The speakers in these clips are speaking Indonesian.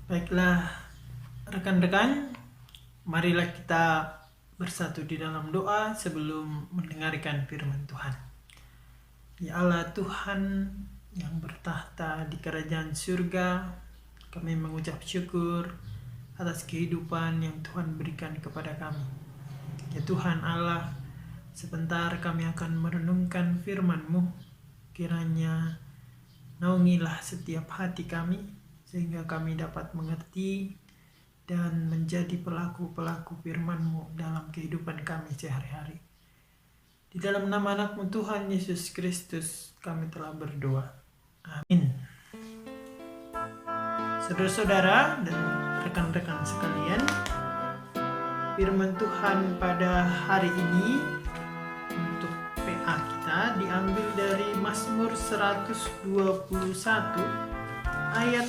Baiklah, rekan-rekan, marilah kita bersatu di dalam doa sebelum mendengarkan firman Tuhan. Ya Allah Tuhan yang bertahta di kerajaan surga, kami mengucap syukur atas kehidupan yang Tuhan berikan kepada kami. Ya Tuhan Allah, sebentar kami akan merenungkan firman-Mu. Kiranya naungilah setiap hati kami, sehingga kami dapat mengerti dan menjadi pelaku-pelaku firman-Mu dalam kehidupan kami sehari-hari. Di dalam nama anak-Mu Tuhan Yesus Kristus kami telah berdoa. Amin. Saudara-saudara dan rekan-rekan sekalian, firman Tuhan pada hari ini untuk PA kita diambil dari Mazmur 121 ayat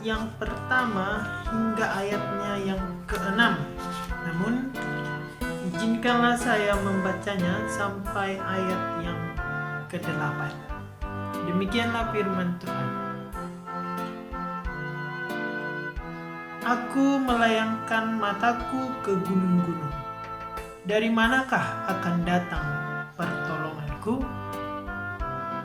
yang pertama hingga ayatnya yang ke-6. Namun izinkanlah saya membacanya sampai ayat yang ke-8. Demikianlah firman Tuhan. Aku melayangkan mataku ke gunung-gunung. Dari manakah akan datang pertolonganku?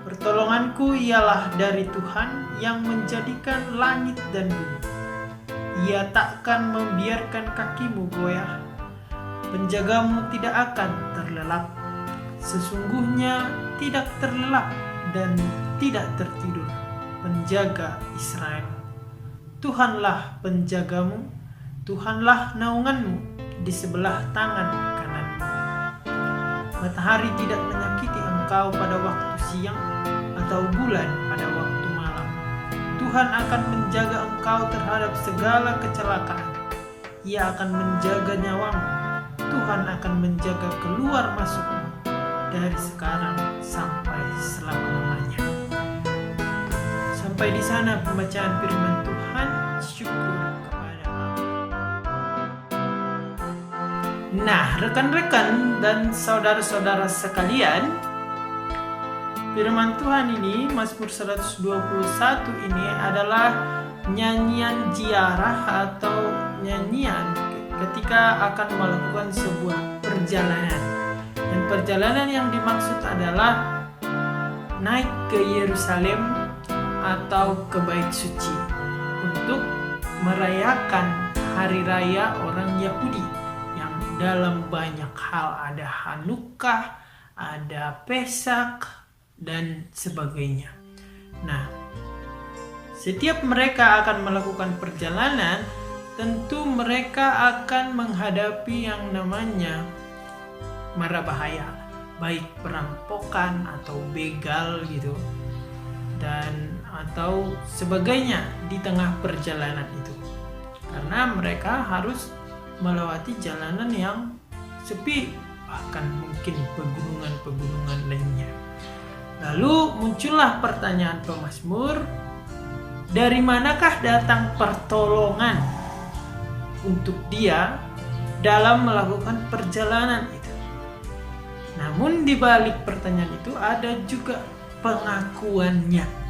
Pertolonganku ialah dari Tuhan yang menjadikan langit dan bumi. Ia takkan membiarkan kakimu goyah. Penjagamu tidak akan terlelap. Sesungguhnya tidak terlelap dan tidak tertidur penjaga Israel. Tuhanlah penjagamu, Tuhanlah naunganmu di sebelah tangan kananmu. Matahari tidak menyakiti engkau pada waktu siang atau bulan pada waktu malam. Tuhan akan menjaga engkau terhadap segala kecelakaan. Ia akan menjaga nyawamu. Tuhan akan menjaga keluar masukmu dari sekarang sampai selama-lamanya. Sampai di sana pembacaan firman Tuhan. Syukur kepada Allah. Nah, rekan-rekan dan saudara-saudara sekalian, firman Tuhan ini, Mazmur 121 ini adalah nyanyian ziarah atau nyanyian ketika akan melakukan sebuah perjalanan. Dan perjalanan yang dimaksud adalah naik ke Yerusalem atau ke Bait Suci untuk merayakan hari raya orang Yahudi yang dalam banyak hal ada Hanukkah, ada Pesak, dan sebagainya. Nah, setiap mereka akan melakukan perjalanan, tentu mereka akan menghadapi yang namanya mara bahaya, baik perampokan atau begal gitu, dan atau sebagainya di tengah perjalanan itu. Karena mereka harus melewati jalanan yang sepi, bahkan mungkin pegunungan-pegunungan lainnya. Lalu muncullah pertanyaan pemazmur, dari manakah datang pertolongan untuk dia dalam melakukan perjalanan itu? Namun di balik pertanyaan itu ada juga pengakuannya.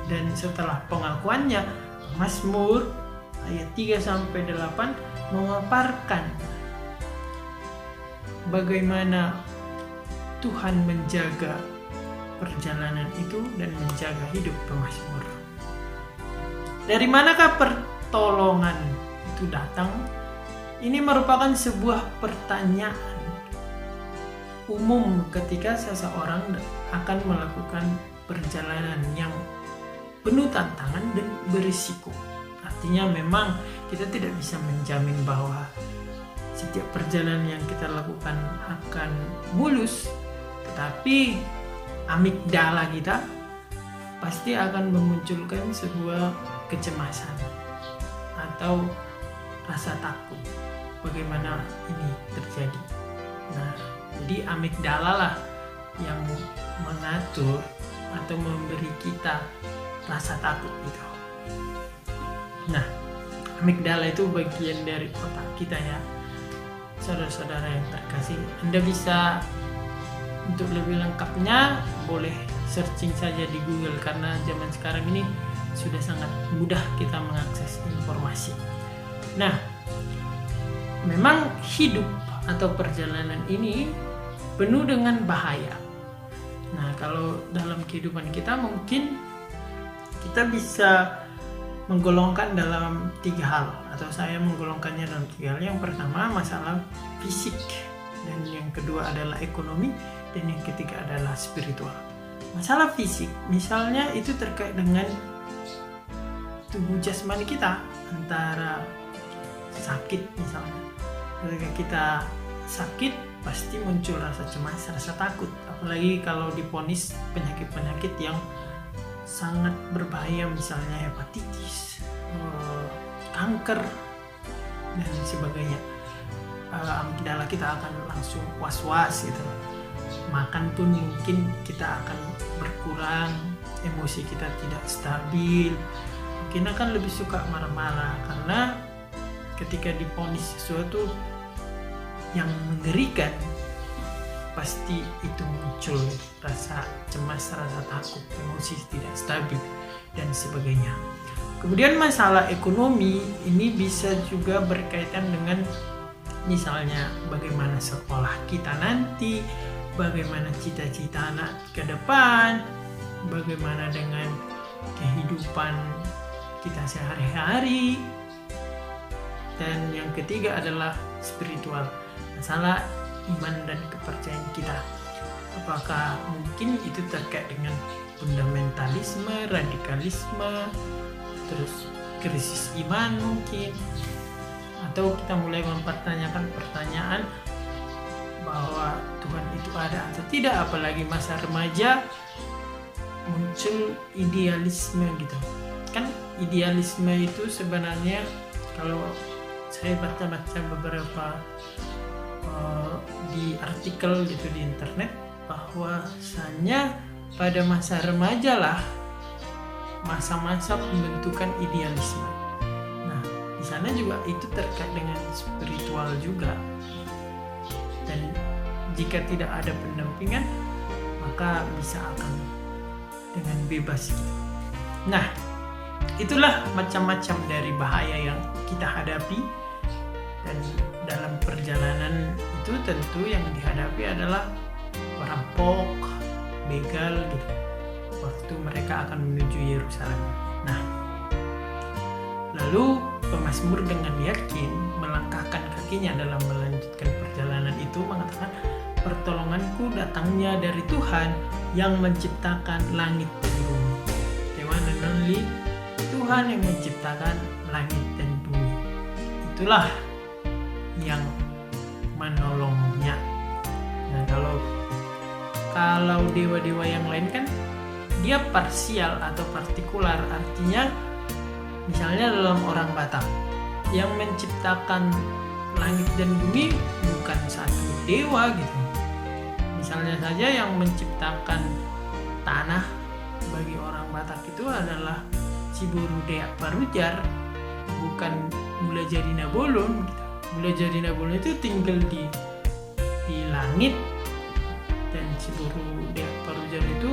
Dan setelah pengakuannya, Mazmur ayat 3-8 memaparkan bagaimana Tuhan menjaga perjalanan itu dan menjaga hidup pemazmur. Dari manakah pertolongan itu datang? Ini merupakan sebuah pertanyaan umum ketika seseorang akan melakukan perjalanan yang penuh tantangan dan berisiko. Artinya memang kita tidak bisa menjamin bahwa setiap perjalanan yang kita lakukan akan mulus, tetapi amigdala kita pasti akan memunculkan sebuah kecemasan atau rasa takut bagaimana ini terjadi. Nah, jadi amigdala lah yang mengatur atau memberi kita rasa takut itu. Nah, amigdala itu bagian dari otak kita ya. Saudara-saudara yang terkasih, Anda bisa untuk lebih lengkapnya boleh searching saja di Google, karena zaman sekarang ini sudah sangat mudah kita mengakses ini. transformasi. Nah, memang hidup atau perjalanan ini penuh dengan bahaya. Nah, kalau dalam kehidupan kita mungkin kita bisa menggolongkan dalam 3 hal, atau saya menggolongkannya dalam 3 hal. Yang pertama masalah fisik, dan yang kedua adalah ekonomi, dan yang ketiga adalah spiritual. Masalah fisik misalnya itu terkait dengan tubuh jasmani kita, antara sakit misalnya. Ketika kita sakit pasti muncul rasa cemas, rasa takut, apalagi kalau divonis penyakit-penyakit yang sangat berbahaya, misalnya hepatitis, kanker, dan sebagainya. Amigdala kita akan langsung was-was gitu. Makan pun mungkin kita akan berkurang, emosi kita tidak stabil, mungkin akan lebih suka marah-marah, karena ketika divonis sesuatu yang mengerikan pasti itu muncul rasa cemas, rasa takut, emosi tidak stabil, dan sebagainya. Kemudian masalah ekonomi ini bisa juga berkaitan dengan misalnya bagaimana sekolah kita nanti, bagaimana cita-cita anak ke depan, bagaimana dengan kehidupan kita sehari-hari. Dan yang ketiga adalah spiritual, masalah iman dan kepercayaan kita. Apakah mungkin itu terkait dengan fundamentalisme, radikalisme, terus krisis iman mungkin, atau kita mulai mempertanyakan pertanyaan bahwa Tuhan itu ada atau tidak, apalagi masa remaja muncul idealisme gitu. Kan idealisme itu sebenarnya kalau saya baca-baca beberapa di artikel gitu di internet, bahwasanya pada masa remaja lah masa-masa pembentukan idealisme. Nah, di sana juga itu terkait dengan spiritual juga. Dan jika tidak ada pendampingan, maka bisa akan dengan bebas gitu. Nah, itulah macam-macam dari bahaya yang kita hadapi. Dan dalam perjalanan itu tentu yang dihadapi adalah perampok, begal gitu, waktu mereka akan menuju Yerusalem. Nah, lalu pemazmur dengan yakin melangkahkan kakinya dalam melanjutkan perjalanan itu, mengatakan, pertolonganku datangnya dari Tuhan yang menciptakan langit dan bumi. The one and only Tuhan yang menciptakan langit dan bumi. Itulah yang menolongnya. Nah, kalau dewa-dewa yang lain kan dia parsial atau partikular, artinya misalnya dalam orang Batak yang menciptakan langit dan bumi bukan satu dewa gitu. Misalnya saja yang menciptakan tanah bagi orang Batak itu adalah Ciburu Deak Parujar, bukan Mula Jadi Nabolon gitu. Mula Jadi Nabolon itu tinggal di langit, dan Ciburu Deak Parujar itu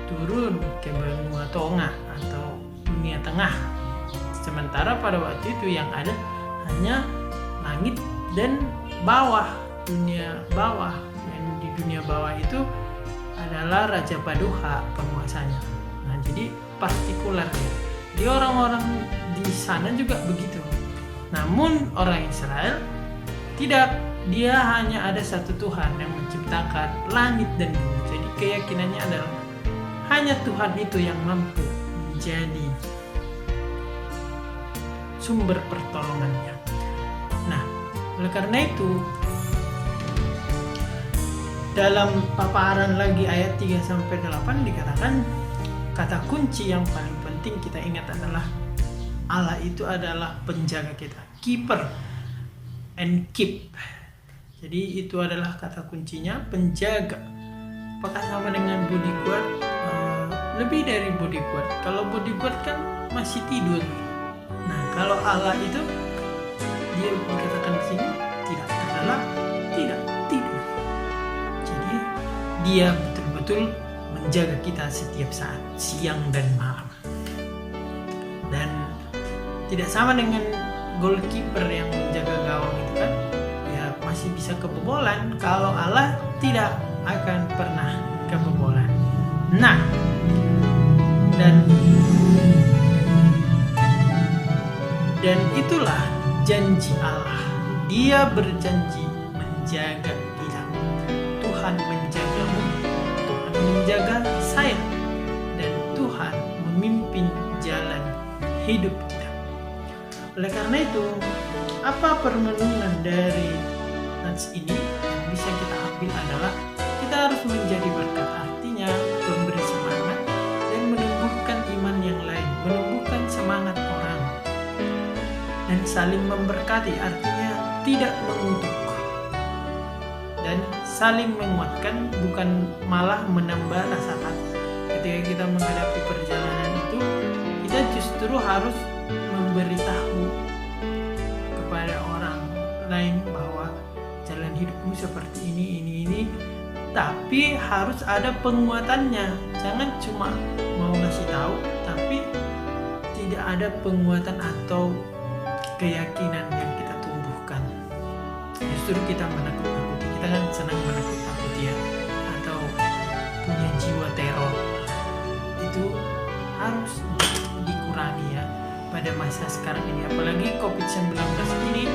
turun ke benua Tonga atau dunia tengah. Sementara pada waktu itu yang ada hanya langit dan bawah, dunia bawah. Dan di dunia bawah itu adalah Raja Padoha penguasanya. Nah, jadi partikular ya. Di orang-orang di sana juga begitu. Namun orang Israel tidak, dia hanya ada satu Tuhan yang menciptakan langit dan bumi. Jadi keyakinannya adalah hanya Tuhan itu yang mampu menjadi sumber pertolongannya. Nah, oleh karena itu dalam paparan lagi ayat 3-8 dikatakan kata kunci yang paling penting kita ingat adalah Allah itu adalah penjaga kita, keeper and keep. Jadi itu adalah kata kuncinya, penjaga. Apakah sama dengan bodyguard? Lebih dari bodyguard. Kalau bodyguard kan masih tidur. Nah, kalau Allah itu dia dikatakan di sini tidak terlelap, tidak tidur. Jadi dia betul-betul menjaga kita setiap saat, siang dan malam. Dan tidak sama dengan goalkeeper yang menjaga gawang itu kan, ya masih bisa kebobolan. Kalau Allah tidak akan pernah kebobolan. Nah, dan itulah janji Allah. Dia berjanji menjaga kita. Tuhan menjagamu, Tuhan menjaga saya, dan Tuhan memimpin jalan hidup kita. Oleh karena itu, apa permenungan dari nats ini yang bisa kita ambil adalah kita harus menjadi berkat, artinya memberi semangat dan menumbuhkan iman yang lain, menumbuhkan semangat orang, dan saling memberkati, artinya tidak mengutuk, dan saling menguatkan, bukan malah menambah rasa takut. Ketika kita menghadapi perjalanan itu, kita justru harus memberitahu kepada orang lain bahwa jalan hidupmu seperti ini, tapi harus ada penguatannya. Jangan cuma mau ngasih tahu tapi tidak ada penguatan atau keyakinan yang kita tumbuhkan. Justru kita menakut-nakuti, kita kan senang menakut-nakuti ya, atau punya jiwa teror. Itu harus dikurangi ya pada masa sekarang ini, apalagi COVID-19 ini.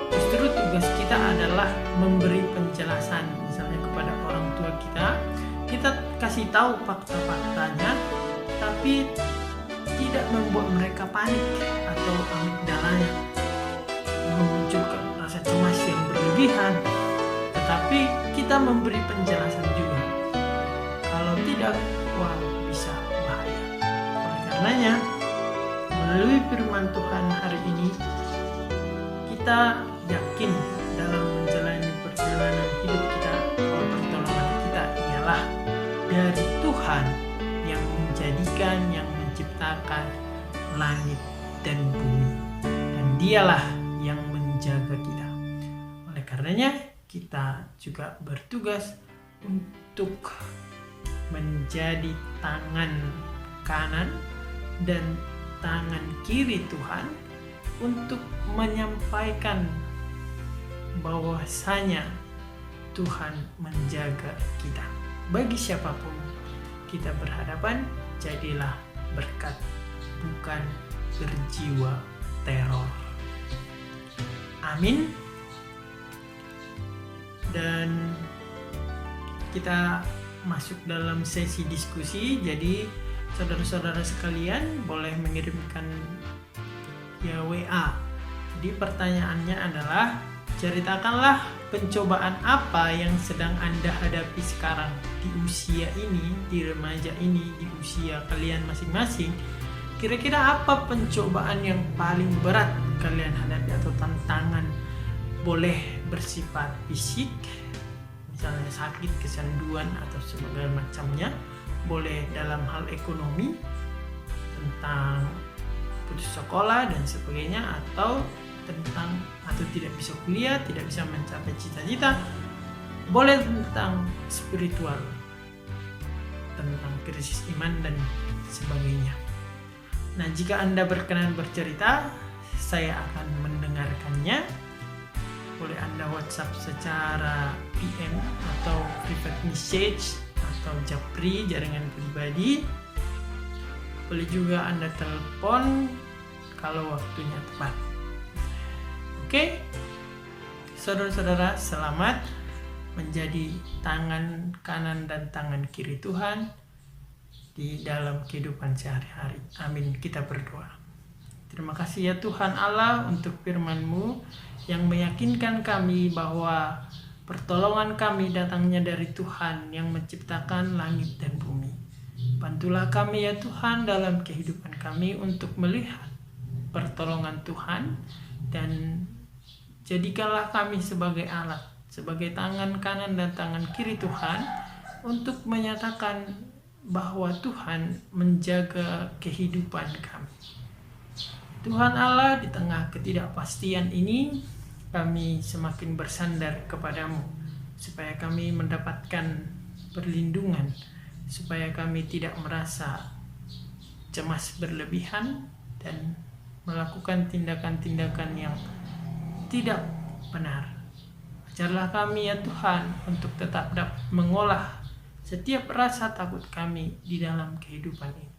Justru tugas kita adalah memberi penjelasan, misalnya kepada orang tua kita kasih tahu fakta-faktanya, tapi tidak membuat mereka panik atau amigdalanya memunculkan rasa cemas yang berlebihan, tetapi kita memberi penjelasan juga. Kalau tidak, wah bisa bahaya. Oleh karenanya, melalui firman Tuhan hari ini, kita yakin dalam menjalani perjalanan hidup kita bahwa pertolongan kita ialah dari Tuhan yang menjadikan, yang menciptakan langit dan bumi, dan Dialah yang menjaga kita. Oleh karenanya, kita juga bertugas untuk menjadi tangan kanan dan tangan kiri Tuhan untuk menyampaikan bahwasanya Tuhan menjaga kita. Bagi siapapun kita berhadapan, jadilah berkat, bukan berjiwa teror. Amin. Dan kita masuk dalam sesi diskusi. Jadi saudara-saudara sekalian boleh mengirimkan ya WA. Jadi pertanyaannya adalah, ceritakanlah pencobaan apa yang sedang Anda hadapi sekarang di usia ini, di remaja ini, di usia kalian masing-masing. Kira-kira apa pencobaan yang paling berat kalian hadapi atau tantangan? Boleh bersifat fisik, misalnya sakit, kecanduan atau sebagainya macamnya. Boleh dalam hal ekonomi, tentang putus sekolah dan sebagainya, atau tidak bisa kuliah, tidak bisa mencapai cita-cita. Boleh tentang spiritual, tentang krisis iman dan sebagainya. Nah, jika Anda berkenan bercerita, saya akan mendengarkannya. Boleh Anda WhatsApp secara PM atau private message atau japri, jaringan pribadi. Boleh juga Anda telepon kalau waktunya tepat. Oke, saudara-saudara, selamat menjadi tangan kanan dan tangan kiri Tuhan di dalam kehidupan sehari-hari. Amin. Kita berdoa. Terima kasih ya Tuhan Allah untuk firman-Mu yang meyakinkan kami bahwa pertolongan kami datangnya dari Tuhan yang menciptakan langit dan bumi. Bantulah kami ya Tuhan dalam kehidupan kami untuk melihat pertolongan Tuhan, dan jadikanlah kami sebagai alat, sebagai tangan kanan dan tangan kiri Tuhan untuk menyatakan bahwa Tuhan menjaga kehidupan kami. Tuhan Allah, di tengah ketidakpastian ini, kami semakin bersandar kepadamu, supaya kami mendapatkan perlindungan, supaya kami tidak merasa cemas berlebihan dan melakukan tindakan-tindakan yang tidak benar. Ajarlah kami ya Tuhan untuk tetap dapat mengolah setiap rasa takut kami di dalam kehidupan ini.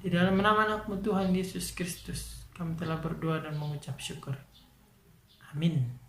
Di dalam nama anak-Mu Tuhan Yesus Kristus, kami telah berdoa dan mengucap syukur. Amin.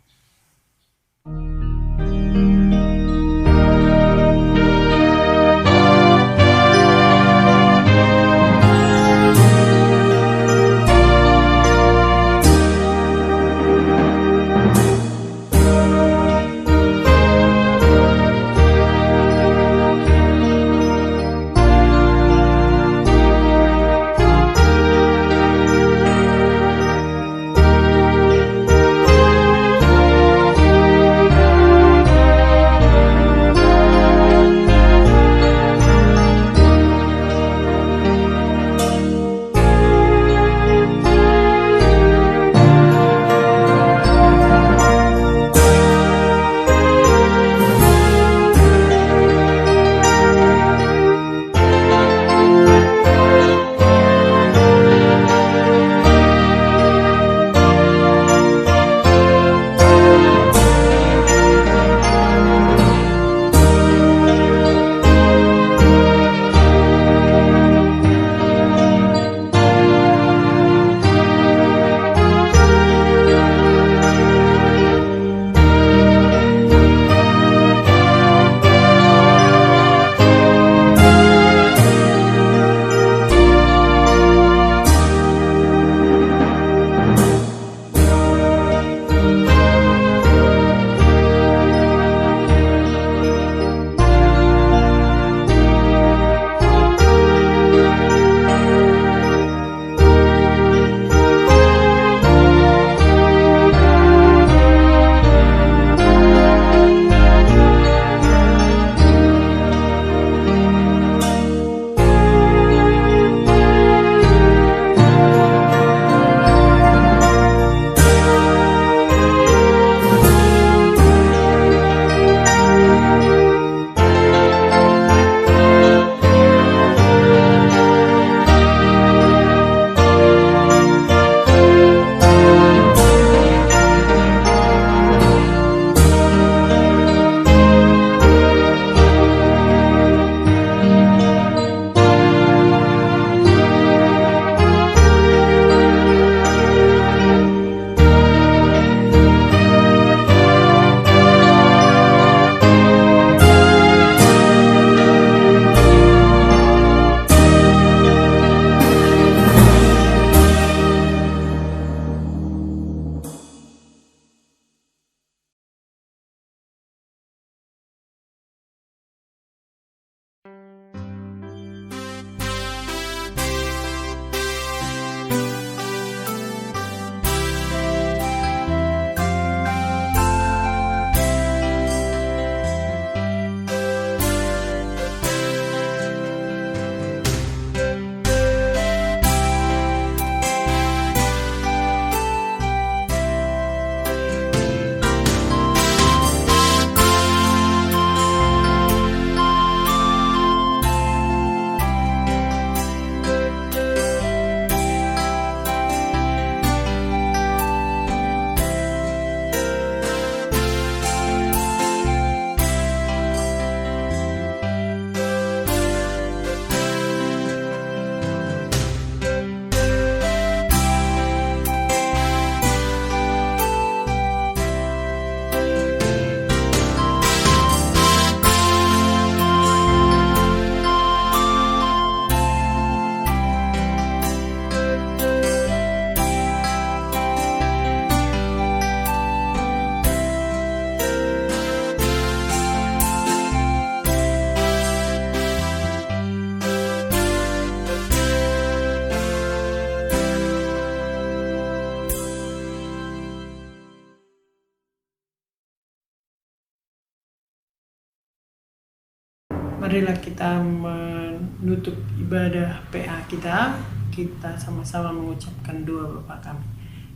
Marilah kita menutup ibadah PA kita. Kita sama-sama mengucapkan doa Bapa kami.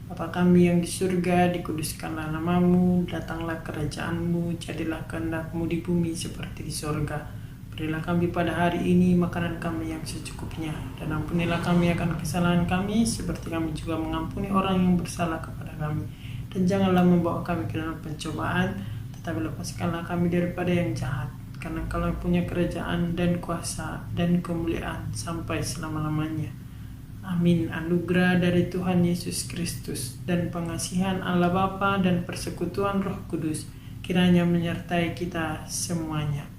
Bapa kami yang di surga, dikuduskanlah nama-Mu, datanglah kerajaan-Mu, jadilah kehendak-Mu di bumi seperti di surga. Berilah kami pada hari ini makanan kami yang secukupnya, dan ampunilah kami akan kesalahan kami, seperti kami juga mengampuni orang yang bersalah kepada kami. Dan janganlah membawa kami ke dalam pencobaan, tetapi lepaskanlah kami daripada yang jahat. Karena Engkau punya kerajaan dan kuasa dan kemuliaan sampai selama-lamanya. Amin. Anugerah dari Tuhan Yesus Kristus dan pengasihan Allah Bapa dan persekutuan Roh Kudus kiranya menyertai kita semuanya.